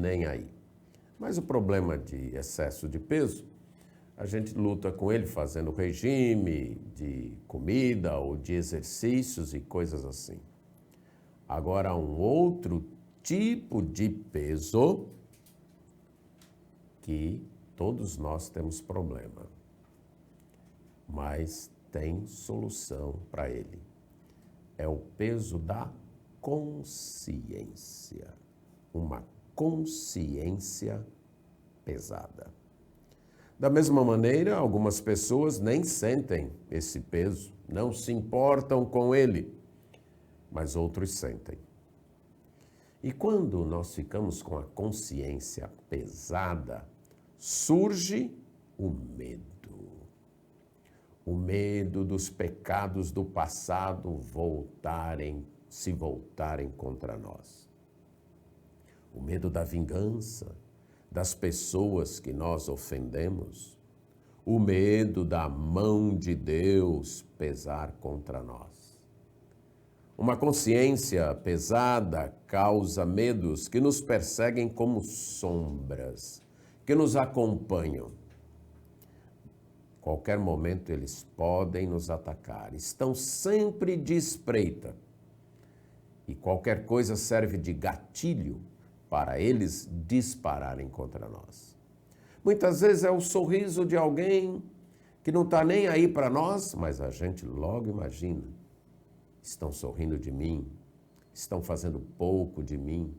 nem aí. Mas o problema de excesso de peso, a gente luta com ele fazendo regime de comida ou de exercícios e coisas assim. Agora, um outro tipo de peso que todos nós temos problema, mas tem solução para ele. É o peso da consciência. Uma consciência pesada. Da mesma maneira, algumas pessoas nem sentem esse peso, não se importam com ele, mas outros sentem. E quando nós ficamos com a consciência pesada, surge o medo. O medo dos pecados do passado se voltarem contra nós. O medo da vingança, das pessoas que nós ofendemos. O medo da mão de Deus pesar contra nós. Uma consciência pesada causa medos que nos perseguem como sombras, que nos acompanham. Qualquer momento eles podem nos atacar, estão sempre de espreita. E qualquer coisa serve de gatilho para eles dispararem contra nós. Muitas vezes é o sorriso de alguém que não está nem aí para nós, mas a gente logo imagina. Estão sorrindo de mim, estão fazendo pouco de mim.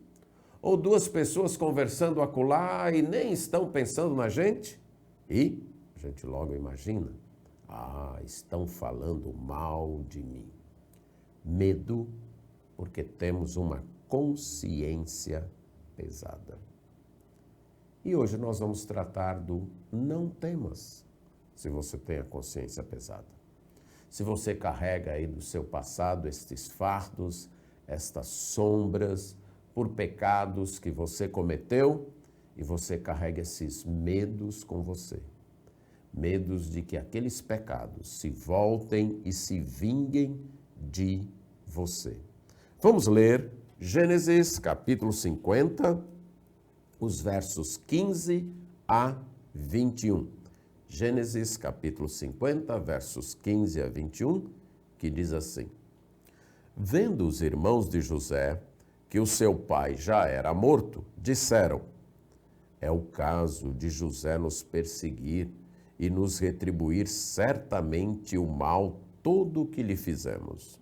Ou duas pessoas conversando acolá e nem estão pensando na gente. E a gente logo imagina, estão falando mal de mim. Medo, porque temos uma consciência pesada. E hoje nós vamos tratar do não temas, se você tem a consciência pesada. Se você carrega aí do seu passado estes fardos, estas sombras, por pecados que você cometeu, e você carrega esses medos com você. Medos de que aqueles pecados se voltem e se vinguem de você. Vamos ler Gênesis capítulo 50, os versos 15 a 21. Gênesis capítulo 50, versos 15 a 21, que diz assim: Vendo os irmãos de José que o seu pai já era morto, disseram: É o caso de José nos perseguir e nos retribuir certamente o mal todo o que lhe fizemos.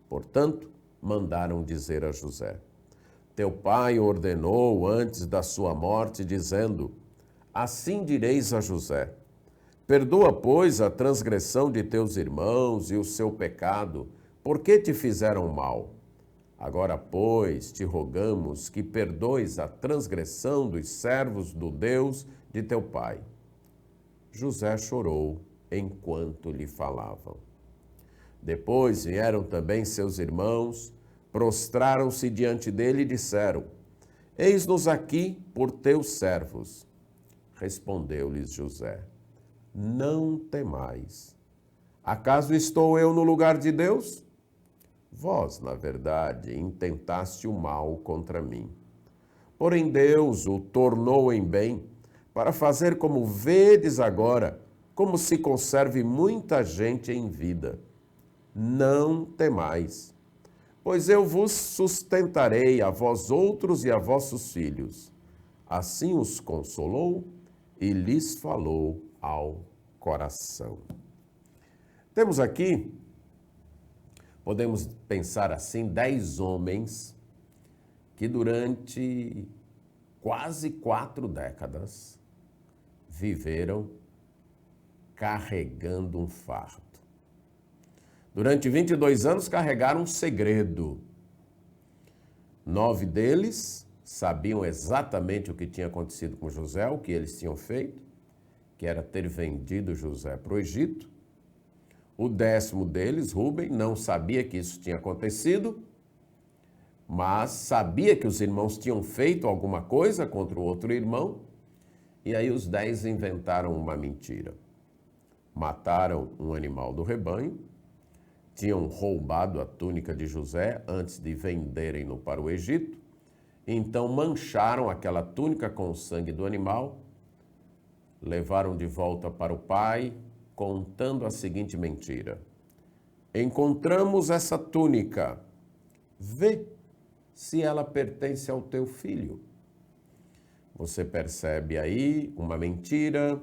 Portanto, mandaram dizer a José: Teu pai ordenou antes da sua morte, dizendo: Assim direis a José: Perdoa, pois, a transgressão de teus irmãos e o seu pecado, porque te fizeram mal. Agora, pois, te rogamos que perdoes a transgressão dos servos do Deus de teu pai. José chorou enquanto lhe falavam. Depois vieram também seus irmãos, prostraram-se diante dele e disseram: Eis-nos aqui por teus servos. Respondeu-lhes José: Não temais. Acaso estou eu no lugar de Deus? Vós, na verdade, intentaste o mal contra mim. Porém Deus o tornou em bem, para fazer como vedes agora, como se conserve muita gente em vida. Não temais, pois eu vos sustentarei a vós outros e a vossos filhos. Assim os consolou e lhes falou ao coração. Temos aqui, podemos pensar assim, 10 homens que durante quase 4 décadas viveram carregando um fardo. Durante 22 anos carregaram um segredo. 9 deles sabiam exatamente o que tinha acontecido com José, o que eles tinham feito, que era ter vendido José para o Egito. O 10º deles, Rúben, não sabia que isso tinha acontecido, mas sabia que os irmãos tinham feito alguma coisa contra o outro irmão, e aí os 10 inventaram uma mentira. Mataram um animal do rebanho, tinham roubado a túnica de José antes de venderem-no para o Egito, Então mancharam aquela túnica com o sangue do animal, levaram de volta para o pai, contando a seguinte mentira: encontramos essa túnica, vê se ela pertence ao teu filho. Você percebe aí uma mentira,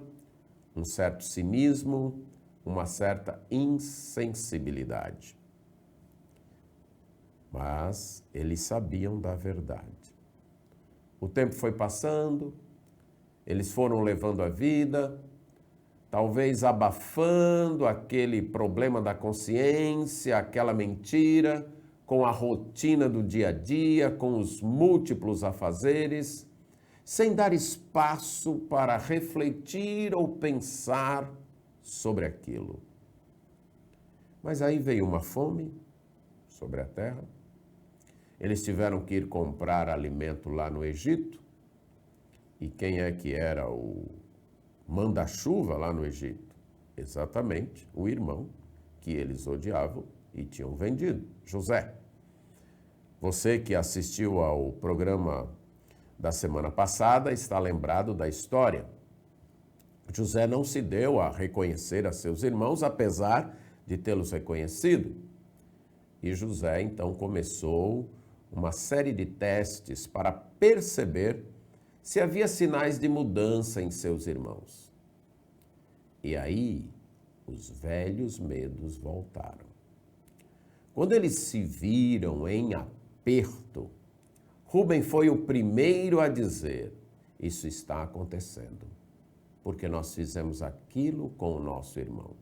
um certo cinismo, uma certa insensibilidade. Mas eles sabiam da verdade. O tempo foi passando, eles foram levando a vida, talvez abafando aquele problema da consciência, aquela mentira, com a rotina do dia a dia, com os múltiplos afazeres, sem dar espaço para refletir ou pensar sobre aquilo. Mas aí veio uma fome sobre a terra. Eles tiveram que ir comprar alimento lá no Egito. E quem é que era o manda-chuva lá no Egito? Exatamente o irmão que eles odiavam e tinham vendido, José. Você que assistiu ao programa da semana passada está lembrado da história. José não se deu a reconhecer a seus irmãos, apesar de tê-los reconhecido. E José então começou uma série de testes para perceber se havia sinais de mudança em seus irmãos. E aí, os velhos medos voltaram. Quando eles se viram em aperto, Rubem foi o primeiro a dizer: isso está acontecendo, porque nós fizemos aquilo com o nosso irmão.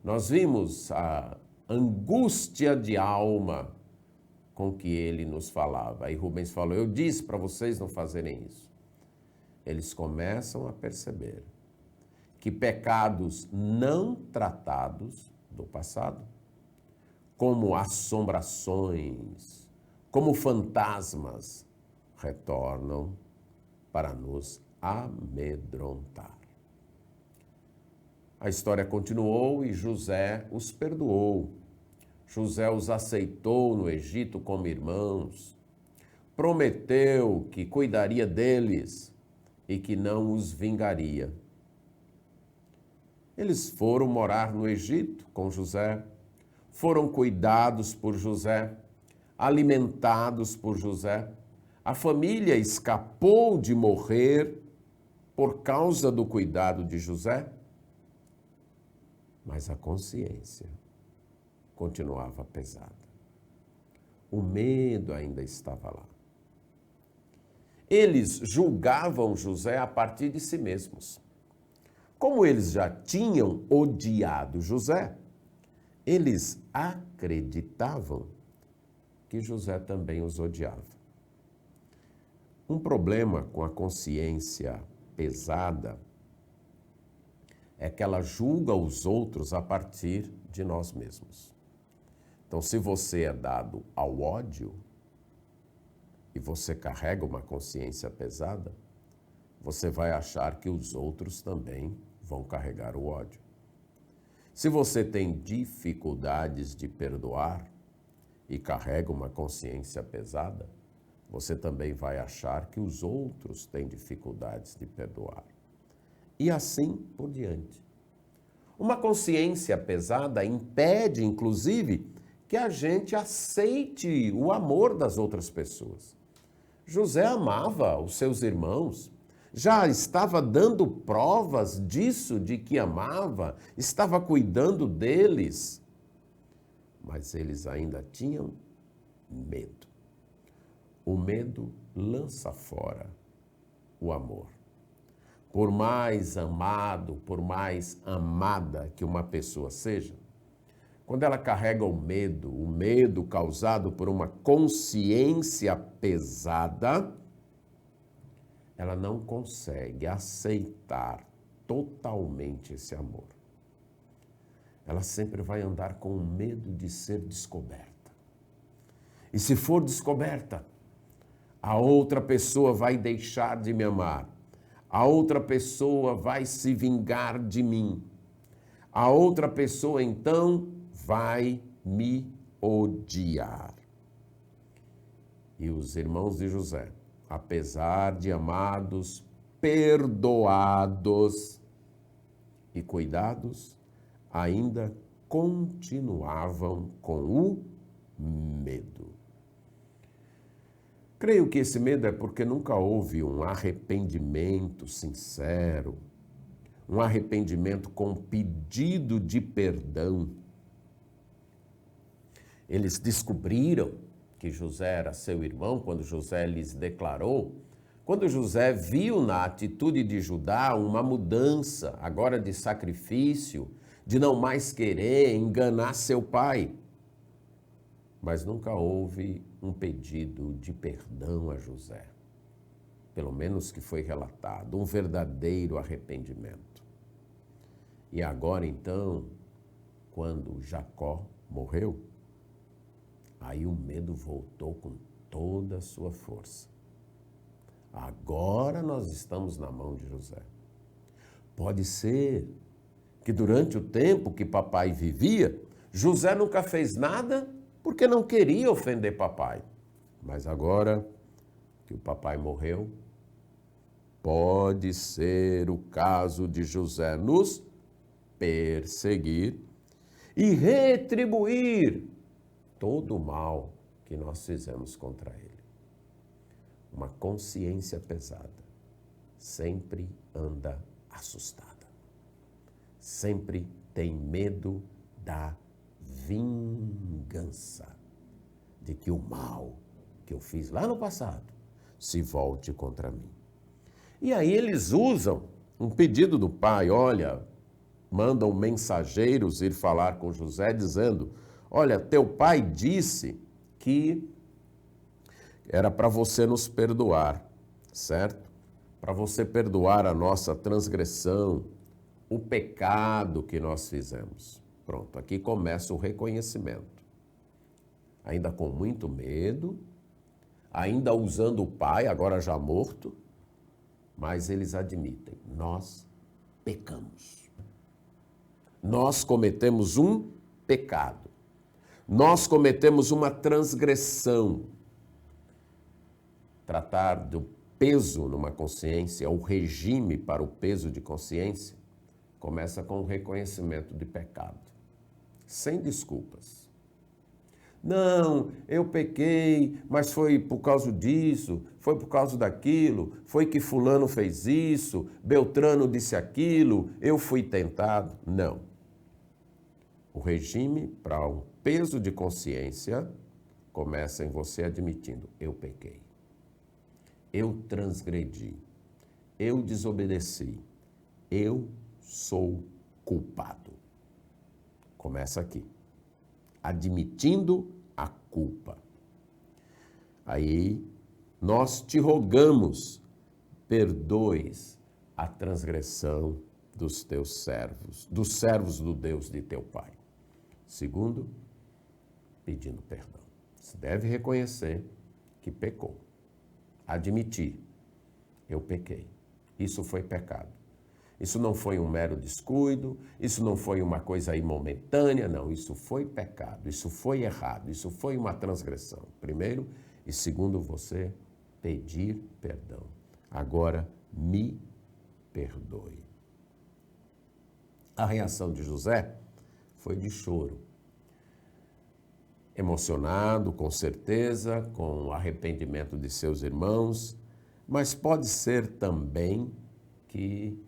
Nós vimos a angústia de alma com que ele nos falava. Aí Rubens falou: eu disse para vocês não fazerem isso. Eles começam a perceber que pecados não tratados do passado, como assombrações, como fantasmas, retornam para nos amedrontar. A história continuou e José os perdoou. José os aceitou no Egito como irmãos, prometeu que cuidaria deles e que não os vingaria. Eles foram morar no Egito com José, foram cuidados por José, alimentados por José. A família escapou de morrer por causa do cuidado de José, mas a consciência continuava pesada. O medo ainda estava lá. Eles julgavam José a partir de si mesmos. Como eles já tinham odiado José, eles acreditavam que José também os odiava. Um problema com a consciência pesada é que ela julga os outros a partir de nós mesmos. Então, se você é dado ao ódio e você carrega uma consciência pesada, você vai achar que os outros também vão carregar o ódio. Se você tem dificuldades de perdoar e carrega uma consciência pesada, você também vai achar que os outros têm dificuldades de perdoar. E assim por diante. Uma consciência pesada impede, inclusive, que a gente aceite o amor das outras pessoas. José amava os seus irmãos, já estava dando provas disso, de que amava, estava cuidando deles, mas eles ainda tinham medo. O medo lança fora o amor. Por mais amado, por mais amada que uma pessoa seja, quando ela carrega o medo causado por uma consciência pesada, ela não consegue aceitar totalmente esse amor. Ela sempre vai andar com medo de ser descoberta. E se for descoberta, a outra pessoa vai deixar de me amar. A outra pessoa vai se vingar de mim. A outra pessoa, então, vai me odiar. E os irmãos de José, apesar de amados, perdoados e cuidados, ainda continuavam com o medo. Creio que esse medo é porque nunca houve um arrependimento sincero, um arrependimento com pedido de perdão. Eles descobriram que José era seu irmão quando José lhes declarou. Quando José viu na atitude de Judá uma mudança, agora de sacrifício, de não mais querer enganar seu pai. Mas nunca houve um pedido de perdão a José. Pelo menos que foi relatado, um verdadeiro arrependimento. E agora então, quando Jacó morreu, aí o medo voltou com toda a sua força. Agora nós estamos na mão de José. Pode ser que durante o tempo que papai vivia, José nunca fez nada porque não queria ofender papai. Mas agora que o papai morreu, pode ser o caso de José nos perseguir e retribuir todo o mal que nós fizemos contra ele. Uma consciência pesada sempre anda assustada, sempre tem medo da vingança, de que o mal que eu fiz lá no passado se volte contra mim. E aí eles usam um pedido do pai, olha, mandam mensageiros ir falar com José dizendo, olha, teu pai disse que era para você nos perdoar, certo? Para você perdoar a nossa transgressão, o pecado que nós fizemos. Pronto, aqui começa o reconhecimento. Ainda com muito medo, ainda usando o pai, agora já morto, mas eles admitem, nós pecamos. Nós cometemos um pecado. Nós cometemos uma transgressão. Tratar do peso numa consciência, o regime para o peso de consciência, começa com o reconhecimento de pecado, sem desculpas. Não, eu pequei, mas foi por causa disso, foi por causa daquilo, foi que fulano fez isso, Beltrano disse aquilo, eu fui tentado. Não. O regime para um peso de consciência começa em você admitindo, eu pequei. Eu transgredi, eu desobedeci, eu sou culpado. Começa aqui, admitindo a culpa. Aí nós te rogamos, perdoes a transgressão dos teus servos, dos servos do Deus de teu pai. Segundo, pedindo perdão. Você deve reconhecer que pecou. Admitir, eu pequei. Isso foi pecado. Isso não foi um mero descuido, isso não foi uma coisa aí momentânea, não. Isso foi pecado, isso foi errado, isso foi uma transgressão. Primeiro, e segundo, você pedir perdão. Agora, me perdoe. A reação de José foi de choro. Emocionado, com certeza, com o arrependimento de seus irmãos, mas pode ser também que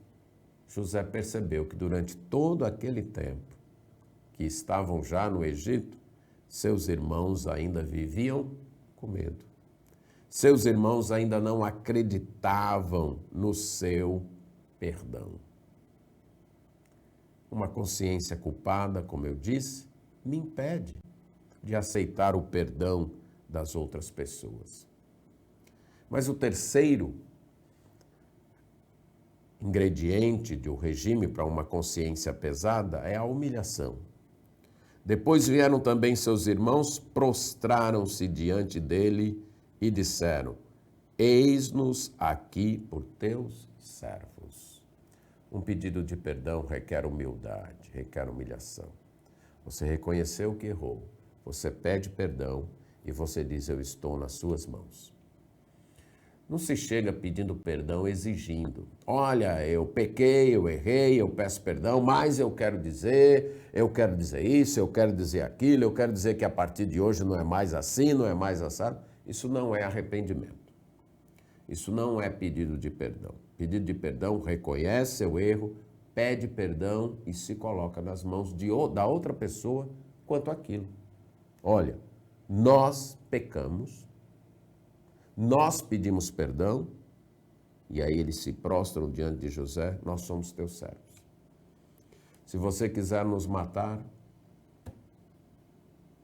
José percebeu que durante todo aquele tempo que estavam já no Egito, seus irmãos ainda viviam com medo. Seus irmãos ainda não acreditavam no seu perdão. Uma consciência culpada, como eu disse, me impede de aceitar o perdão das outras pessoas. Mas o terceiro ingrediente do regime para uma consciência pesada é a humilhação. Depois vieram também seus irmãos, prostraram-se diante dele e disseram, eis-nos aqui por teus servos. Um pedido de perdão requer humildade, requer humilhação. Você reconheceu que errou, você pede perdão e você diz: eu estou nas suas mãos. Não se chega pedindo perdão exigindo. Olha, eu pequei, eu errei, eu peço perdão, mas eu quero dizer isso, eu quero dizer aquilo, eu quero dizer que a partir de hoje não é mais assim, não é mais assado. Isso não é arrependimento. Isso não é pedido de perdão. Pedido de perdão reconhece seu erro, pede perdão e se coloca nas mãos da outra pessoa quanto àquilo. Olha, nós pecamos, nós pedimos perdão, e aí eles se prostram diante de José: nós somos teus servos. Se você quiser nos matar,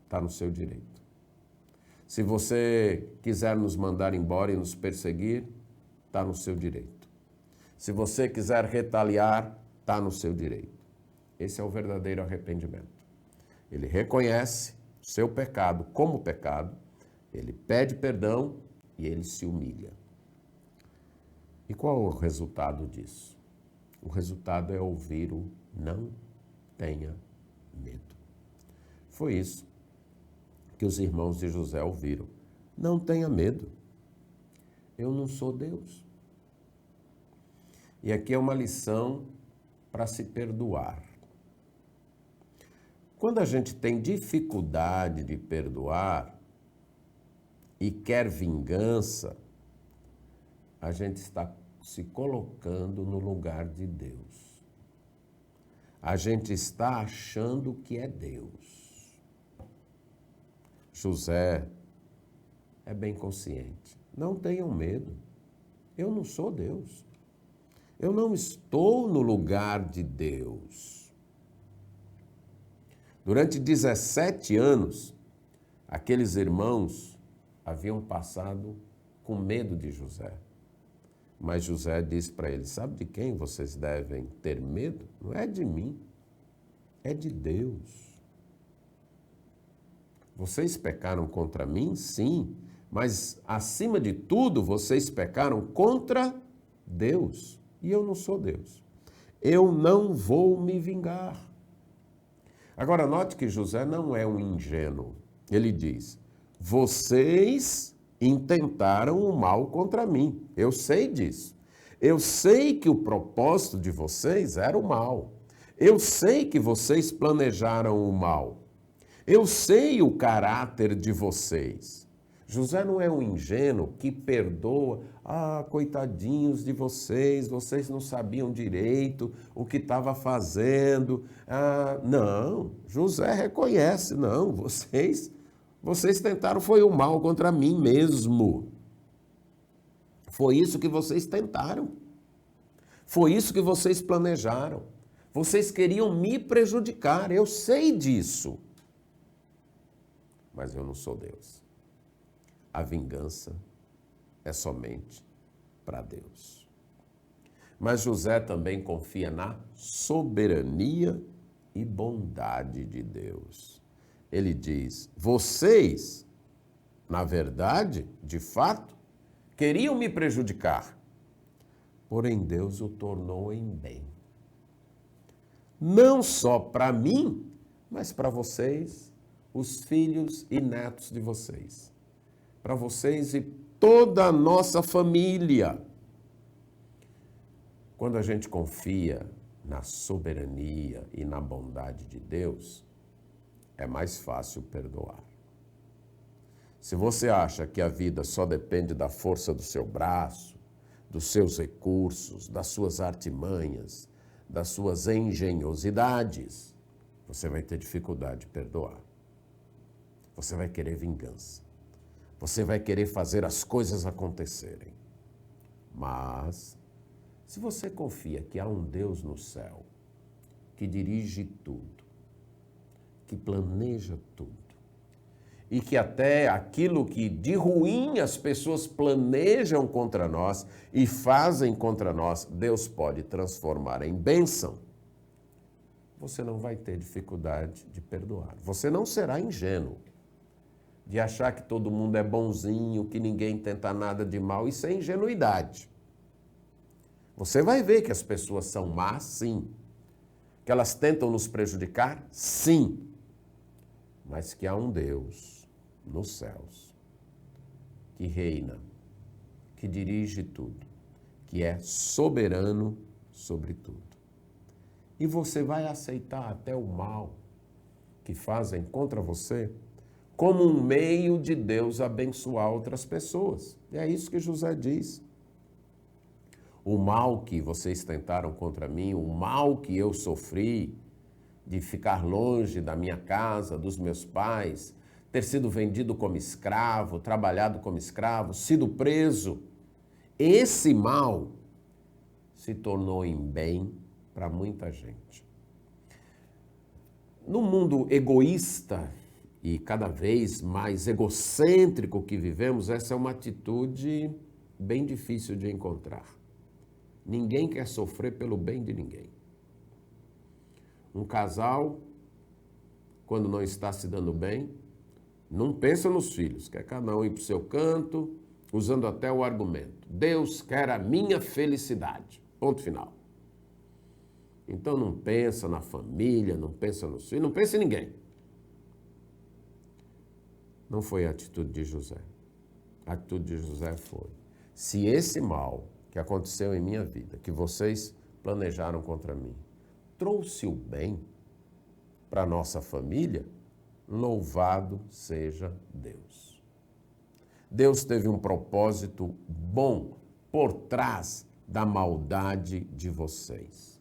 está no seu direito. Se você quiser nos mandar embora e nos perseguir, está no seu direito. Se você quiser retaliar, está no seu direito. Esse é o verdadeiro arrependimento. Ele reconhece o seu pecado como pecado, ele pede perdão e ele se humilha. E qual é o resultado disso? O resultado é ouvir o não tenha medo. Foi isso que os irmãos de José ouviram. Não tenha medo. Eu não sou Deus. E aqui é uma lição para se perdoar. Quando a gente tem dificuldade de perdoar e quer vingança, a gente está se colocando no lugar de Deus. A gente está achando que é Deus. José é bem consciente. Não tenham medo. Eu não sou Deus. Eu não estou no lugar de Deus. Durante 17 anos, aqueles irmãos haviam passado com medo de José. Mas José disse para eles: sabe de quem vocês devem ter medo? Não é de mim, é de Deus. Vocês pecaram contra mim, sim, mas acima de tudo vocês pecaram contra Deus. E eu não sou Deus. Eu não vou me vingar. Agora, note que José não é um ingênuo. Ele diz: vocês intentaram o mal contra mim. Eu sei disso. Eu sei que o propósito de vocês era o mal. Eu sei que vocês planejaram o mal. Eu sei o caráter de vocês. José não é um ingênuo que perdoa. Ah, coitadinhos de vocês, vocês não sabiam direito o que estava fazendo. Ah, não, José reconhece, não, vocês tentaram foi o mal contra mim mesmo. Foi isso que vocês tentaram. Foi isso que vocês planejaram. Vocês queriam me prejudicar, eu sei disso. Mas eu não sou Deus. A vingança é somente para Deus. Mas José também confia na soberania e bondade de Deus. Ele diz: vocês, na verdade, de fato, queriam me prejudicar, porém Deus o tornou em bem. Não só para mim, mas para vocês, os filhos e netos de vocês. Para vocês e toda a nossa família. Quando a gente confia na soberania e na bondade de Deus, é mais fácil perdoar. Se você acha que a vida só depende da força do seu braço, dos seus recursos, das suas artimanhas, das suas engenhosidades, você vai ter dificuldade de perdoar. Você vai querer vingança. Você vai querer fazer as coisas acontecerem. Mas, se você confia que há um Deus no céu, que dirige tudo, que planeja tudo, e que até aquilo que de ruim as pessoas planejam contra nós e fazem contra nós, Deus pode transformar em bênção, você não vai ter dificuldade de perdoar. Você não será ingênuo de achar que todo mundo é bonzinho, que ninguém tenta nada de mal. Isso é ingenuidade. Você vai ver que as pessoas são más, sim. Que elas tentam nos prejudicar, sim. Mas que há um Deus nos céus, que reina, que dirige tudo, que é soberano sobre tudo. E você vai aceitar até o mal que fazem contra você como um meio de Deus abençoar outras pessoas. E é isso que José diz. O mal que vocês tentaram contra mim, o mal que eu sofri de ficar longe da minha casa, dos meus pais, ter sido vendido como escravo, trabalhado como escravo, sido preso, esse mal se tornou em bem para muita gente. No mundo egoísta e cada vez mais egocêntrico que vivemos, essa é uma atitude bem difícil de encontrar. Ninguém quer sofrer pelo bem de ninguém. Um casal, quando não está se dando bem, não pensa nos filhos, quer cada um ir para o seu canto, usando até o argumento: Deus quer a minha felicidade. Ponto final. Então não pensa na família, não pensa nos filhos, não pensa em ninguém. Não foi a atitude de José. A atitude de José foi: se esse mal que aconteceu em minha vida, que vocês planejaram contra mim, trouxe o bem para a nossa família, louvado seja Deus. Deus teve um propósito bom por trás da maldade de vocês.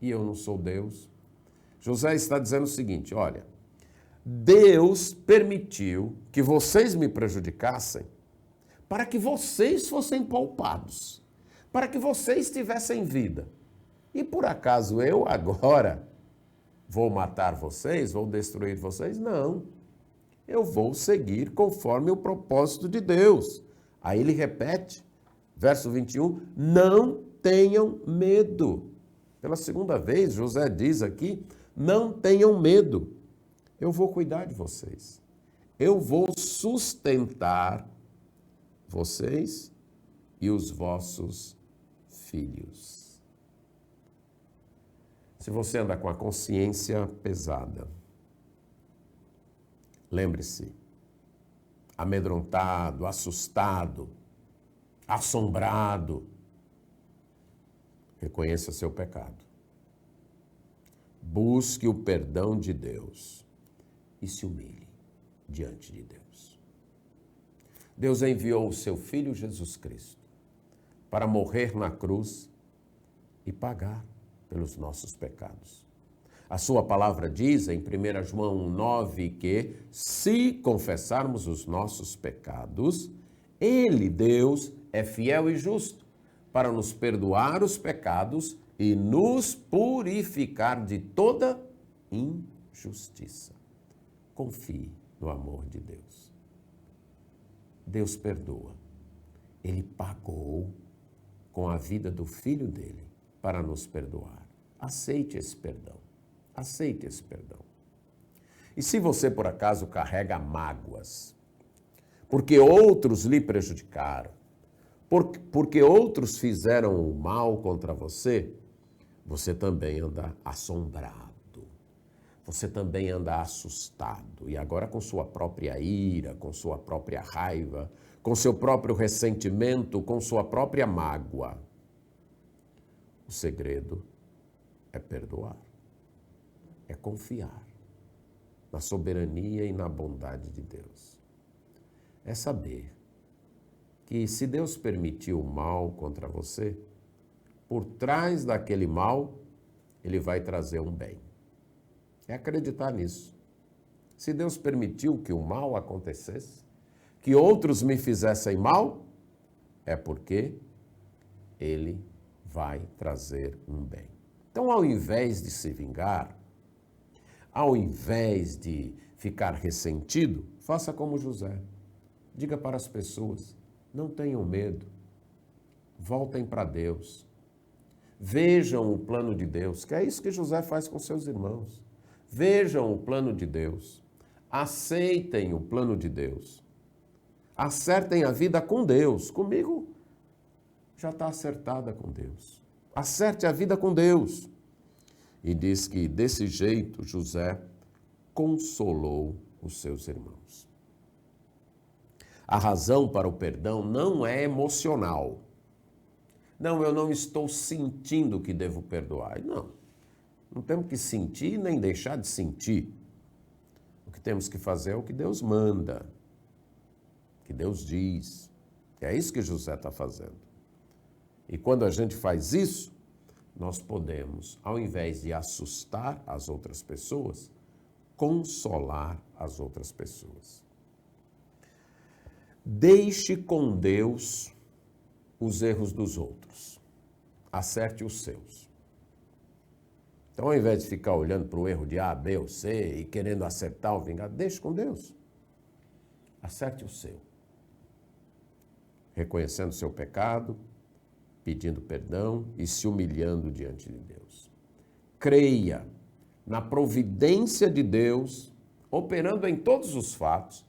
E eu não sou Deus. José está dizendo o seguinte: olha, Deus permitiu que vocês me prejudicassem para que vocês fossem poupados, para que vocês tivessem vida. E por acaso eu agora vou matar vocês, vou destruir vocês? Não. Eu vou seguir conforme o propósito de Deus. Aí ele repete, verso 21, não tenham medo. Pela segunda vez, José diz aqui, não tenham medo. Eu vou cuidar de vocês. Eu vou sustentar vocês e os vossos filhos. Se você anda com a consciência pesada, lembre-se, amedrontado, assustado, assombrado, reconheça seu pecado. Busque o perdão de Deus e se humilhe diante de Deus. Deus enviou o seu Filho Jesus Cristo para morrer na cruz e pagar pelos nossos pecados. A sua palavra diz em 1 João 1,9 que se confessarmos os nossos pecados, Ele, Deus, é fiel e justo para nos perdoar os pecados e nos purificar de toda injustiça. Confie no amor de Deus. Deus perdoa. Ele pagou com a vida do Filho dele para nos perdoar. Aceite esse perdão. Aceite esse perdão. E se você, por acaso, carrega mágoas, porque outros lhe prejudicaram, porque outros fizeram o mal contra você, você também anda assombrado. Você também anda assustado. E agora com sua própria ira, com sua própria raiva, com seu próprio ressentimento, com sua própria mágoa. O segredo é perdoar. É confiar na soberania e na bondade de Deus. É saber que se Deus permitiu o mal contra você, por trás daquele mal, Ele vai trazer um bem. É acreditar nisso. Se Deus permitiu que o mal acontecesse, que outros me fizessem mal, é porque Ele vai trazer um bem. Então, ao invés de se vingar, ao invés de ficar ressentido, faça como José. Diga para as pessoas, não tenham medo, voltem para Deus. Vejam o plano de Deus, que é isso que José faz com seus irmãos. Vejam o plano de Deus, aceitem o plano de Deus, acertem a vida com Deus. Comigo já está acertada com Deus. Acerte a vida com Deus. E diz que desse jeito José consolou os seus irmãos. A razão para o perdão não é emocional. Não, eu não estou sentindo que devo perdoar. Não, não temos que sentir nem deixar de sentir. O que temos que fazer é o que Deus manda, que Deus diz. É isso que José está fazendo. E quando a gente faz isso, nós podemos, ao invés de assustar as outras pessoas, consolar as outras pessoas. Deixe com Deus os erros dos outros. Acerte os seus. Então, ao invés de ficar olhando para o erro de A, B ou C e querendo acertar ou vingar, deixe com Deus. Acerte o seu. Reconhecendo o seu pecado, pedindo perdão e se humilhando diante de Deus. Creia na providência de Deus, operando em todos os fatos,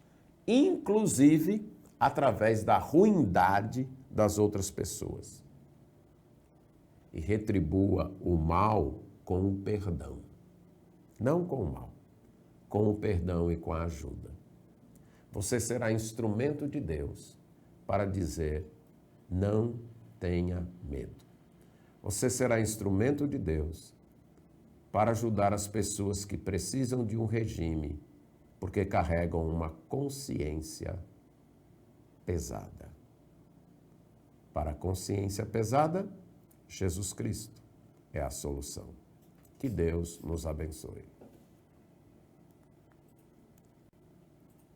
inclusive através da ruindade das outras pessoas. E retribua o mal com o perdão. Não com o mal, com o perdão e com a ajuda. Você será instrumento de Deus para dizer: não tenha medo. Você será instrumento de Deus para ajudar as pessoas que precisam de um regime, porque carregam uma consciência pesada. Para a consciência pesada, Jesus Cristo é a solução. Que Deus nos abençoe.